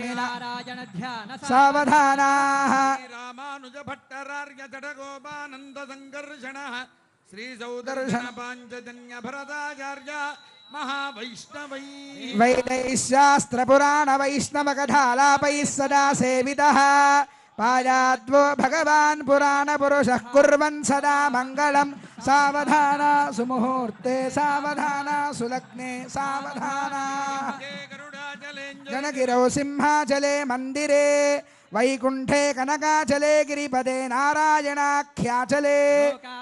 लक्ष्मीनारायण ध्यान सावधानाः रामानुज भट्टरार्य जडगोपानंद संकर्षणः श्री सौदर्शन पांचजन्य भरताचार्य महावैष्णवै वैदैः शास्त्र पुराण वैष्णव कथालापैः सदा सेवितः पायाद्वो भगवान् पुराण पुरुषः कुर्वन् सदा मङ्गलं सावधाना सुमुहूर्ते सावधाना सुलग्ने सावधाना जनगिरौ सिंहाचले मन्दिरे वैकुंठे कनकाचले गिरिपदे नारायणाख्याचले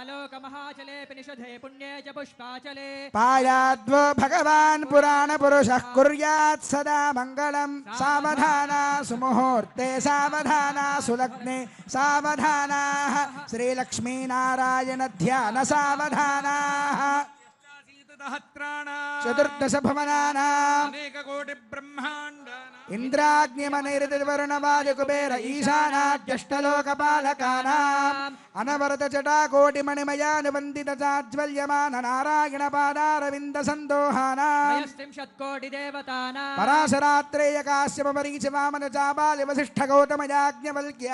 लोकमहाचले निषधे पुण्ये च पुष्पाचले पायाद्वो भगवान् पुराण पुरुषः कुर्यात् सदा मङ्गलं सावधाना सुमुहूर्ते सावधाना सुलग्ने सावधानाः श्रीलक्ष्मीनारायण ध्यान सावधानाः चतुर्दश भवनानाम् इंद्राग्निमनिर्वरुणवायुकुबेर ईशानाद्यष्टलोकपालकानाम् अनवरत जटाकोटिमणिमयानुवन्दित चाज्वल्यमान नारायण पादारविन्द सन्दोहानाम् पराशरात्रेय काश्यप मरीच वामन चाबाल वसिष्ठ गौतम याज्ञवल्क्य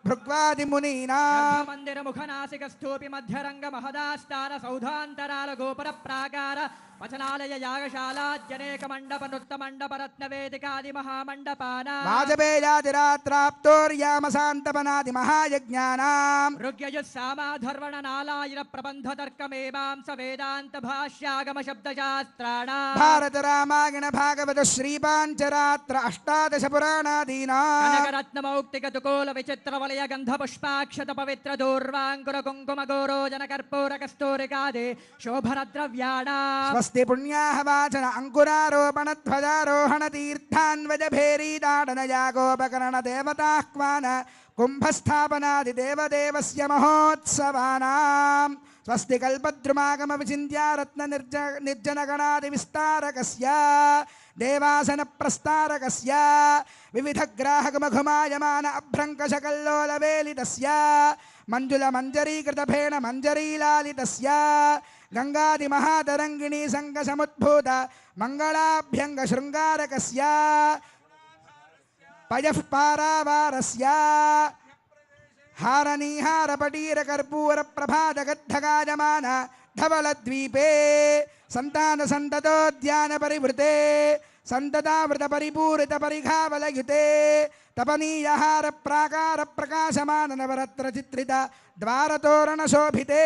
भृग्वादिमुनीनां मंदिर मुखनासिक स्तूपि मध्यरंग महदास्तार सौधांतराल गोपुर प्राकार वचनालय यागशाला जनेक मंडप नृत्य मंडप रत्न वेदिकादि महामंडपानां वाजपेयादिरात्राप्तोर्यामसान्तपनादि महायज्ञानां ऋग्यजुस्सामाधर्वण नालायिर प्रबंध तर्कमेवांस वेदांत भाष्यागम शब्दशास्त्राणां भारत रामायण भागवत श्रीपांचरात्र अष्टादश पुराणादीनां कनक रत्न मौक्तिक तुकोल विचित्र वलय गंध पुष्पाक्षत पवित्र दूर्वांकुर कुंकुम गोरोजन कर्पूर कस्तूरिकादि शोभन द्रव्याणां स्वस्ति पुण्याः वाचन अंकुरारोपण ध्वजारोहण तीर्थान्वज भेरी दाडन यागोपकरण देवताह्वान कुंभस्थापनादि देवदेवस्य महोत्सवानां स्वस्ति कल्पद्रुमागम विचिन्त्य रत्न निर्जन गणादि विस्तारकस्य देवासन प्रस्तारकस्य विविध ग्राहक मघुमायमान अभ्रंकशकल्लोल वेलितस्य मंजुल मंजरीकृत फेण मंजरीलालितस्य गंगादि महातरंगिणी संग समुद्भूत मंगलाभ्यंग शृंगारकस्य पयः पारावारस्य हारनीहार पटीर कर्पूर प्रभात गद्धगायमान धवलद्वीपे संतान संततोद्यान परिवृते संततावृत परिपूरित परिघावलयुते तपनीयहार प्राकार प्रकाशमान नवरत्र चित्रित द्वारतोरण शोभिते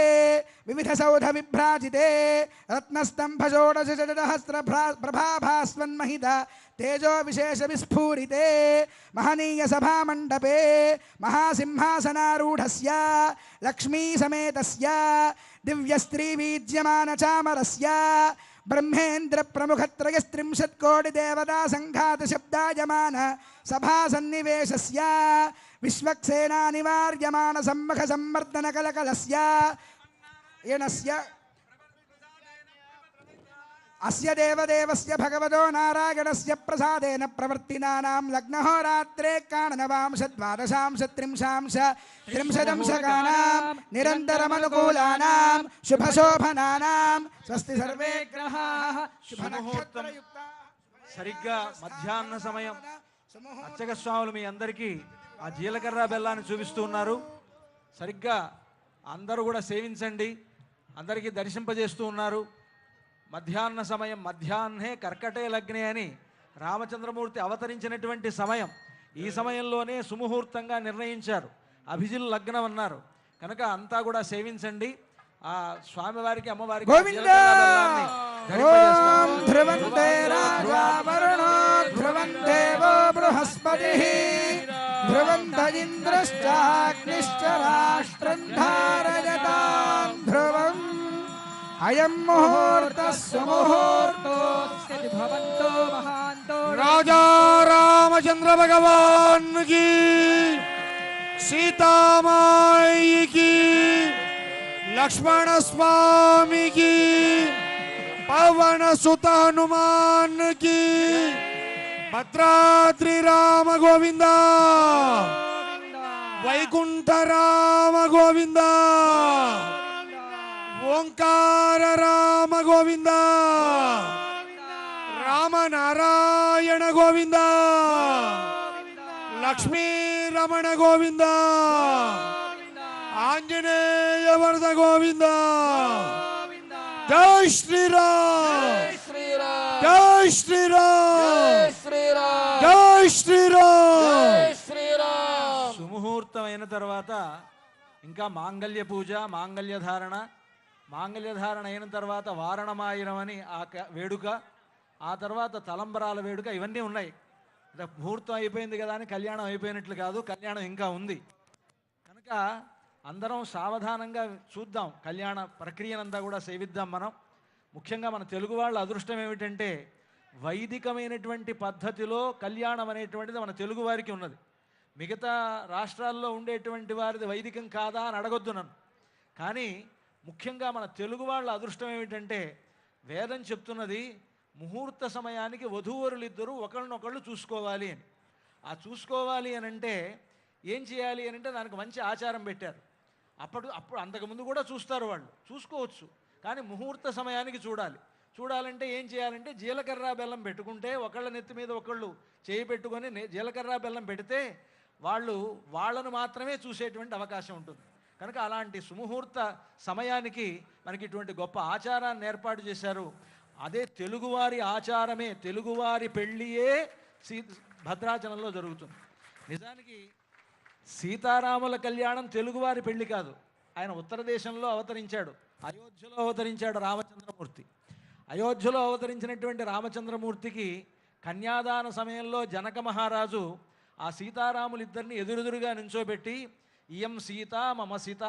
विविध सौध विभ्राजिते रत्नस्तंभ षोडश सहस्र प्रभाभास्वन्महित तेजो विशेष विस्फूरिते महनीय सभा मंडपे महासिंहासनारूढ़स्य लक्ष्मी समेतस्य दिव्य स्त्री वीज्यमान चामरस्य ब्रह्मेन्द्र प्रमुखत्रयस्त्रिंशत् कोटि देवता संघात शब्दायमान सभा सन्निवेशस्य विश्वक्सेना निवार्यमान सम्मुख सम्वर्धन कलकलस्य येनस्य अस्य देवदेवस्य भगवतो नारायणस्य प्रसादेन प्रवर्तिनानां लग्नहोरात्रे काणनवांश द्वादशांश त्रिंशांश त्रिंशदंशकानां निरन्तरमनुकूलानां शुभशोभनानां स्वस्ति सर्वे ग्रहाः శుభముహూర్తం సరిగ్గా మధ్యాహ్న సమయం అర్చక స్వాములు మీ అందరికీ ఆ జీలకర్ర బెల్లాన్ని చూపిస్తూ ఉన్నారు. సరిగ్గా అందరూ కూడా సేవించండి, అందరికీ దర్శింపజేస్తూ ఉన్నారు. మధ్యాహ్న సమయం, మధ్యాహ్నే కర్కటే లగ్నే అని రామచంద్రమూర్తి అవతరించినటువంటి సమయం. ఈ సమయంలోనే సుముహూర్తంగా నిర్ణయించారు, అభిజిల్ లగ్నం అన్నారు. కనుక అంతా కూడా సేవించండి. ఆ స్వామివారికి అమ్మవారికి अयं मुहूर्तः सुमुहूर्तोऽस्ति भवन्तो महान्तो राजा रामचंद्र भगवान की, सीता माई की, लक्ष्मण स्वामी की, पवन सुत हनुमान की, भद्राद्रि राम गोविंदा, वैकुंठ राम गोविंदा, ओंकार राम गोविंदा, राम नारायण गोविंदा, లక్ష్మీ రమణ గోవింద ఆంజనేయ వరద గోవింద జై శ్రీరామ్ జై శ్రీరామ్ జై శ్రీరామ్. సుముహూర్తం అయిన తర్వాత ఇంకా మాంగళ్య పూజ, మాంగళ్యధారణ అయిన తర్వాత వారణమాయిరం అని వేడుక, ఆ తర్వాత తలంబరాల వేడుక, ఇవన్నీ ఉన్నాయి. ముహూర్తం అయిపోయింది కదా అని కళ్యాణం అయిపోయినట్లు కాదు, కళ్యాణం ఇంకా ఉంది. కనుక అందరం సావధానంగా చూద్దాం, కళ్యాణ ప్రక్రియనంతా కూడా సేవిద్దాం. మనం ముఖ్యంగా మన తెలుగు వాళ్ళ అదృష్టం ఏమిటంటే వైదికమైనటువంటి పద్ధతిలో కళ్యాణం అనేటువంటిది మన తెలుగు వారికి ఉన్నది. మిగతా రాష్ట్రాల్లో ఉండేటువంటి వారిది వైదికం కాదా అని అడగొద్దు నన్ను. కానీ ముఖ్యంగా మన తెలుగు వాళ్ళ అదృష్టం ఏమిటంటే వేదం చెప్తున్నది ముహూర్త సమయానికి వధూవరులిద్దరూ ఒకళ్ళనొకళ్ళు చూసుకోవాలి అని. ఆ చూసుకోవాలి అని అంటే ఏం చేయాలి అని అంటే దానికి మంచి ఆచారం పెట్టారు. అప్పుడు అంతకుముందు కూడా చూస్తారు, వాళ్ళు చూసుకోవచ్చు. కానీ ముహూర్త సమయానికి చూడాలంటే ఏం చేయాలంటే జీలకర్ర బెల్లం పెట్టుకుంటే ఒకళ్ళ నెత్తి మీద ఒకళ్ళు చేయి పెట్టుకొని జీలకర్ర బెల్లం పెడితే వాళ్ళను మాత్రమే చూసేటువంటి అవకాశం ఉంటుంది. కనుక అలాంటి సుముహూర్త సమయానికి మనకి ఇటువంటి గొప్ప ఆచారాన్ని ఏర్పాటు చేశారు. అదే తెలుగువారి ఆచారమే, తెలుగువారి పెళ్ళియే భద్రాచలంలో జరుగుతుంది. నిజానికి సీతారాముల కళ్యాణం తెలుగువారి పెళ్లి కాదు, ఆయన ఉత్తర దేశంలో అవతరించాడు, అయోధ్యలో అవతరించాడు రామచంద్రమూర్తి. అయోధ్యలో అవతరించినటువంటి రామచంద్రమూర్తికి కన్యాదాన సమయంలో జనక మహారాజు ఆ సీతారాములిద్దరిని ఎదురెదురుగా నించోబెట్టి ఇయం సీత మమ సీత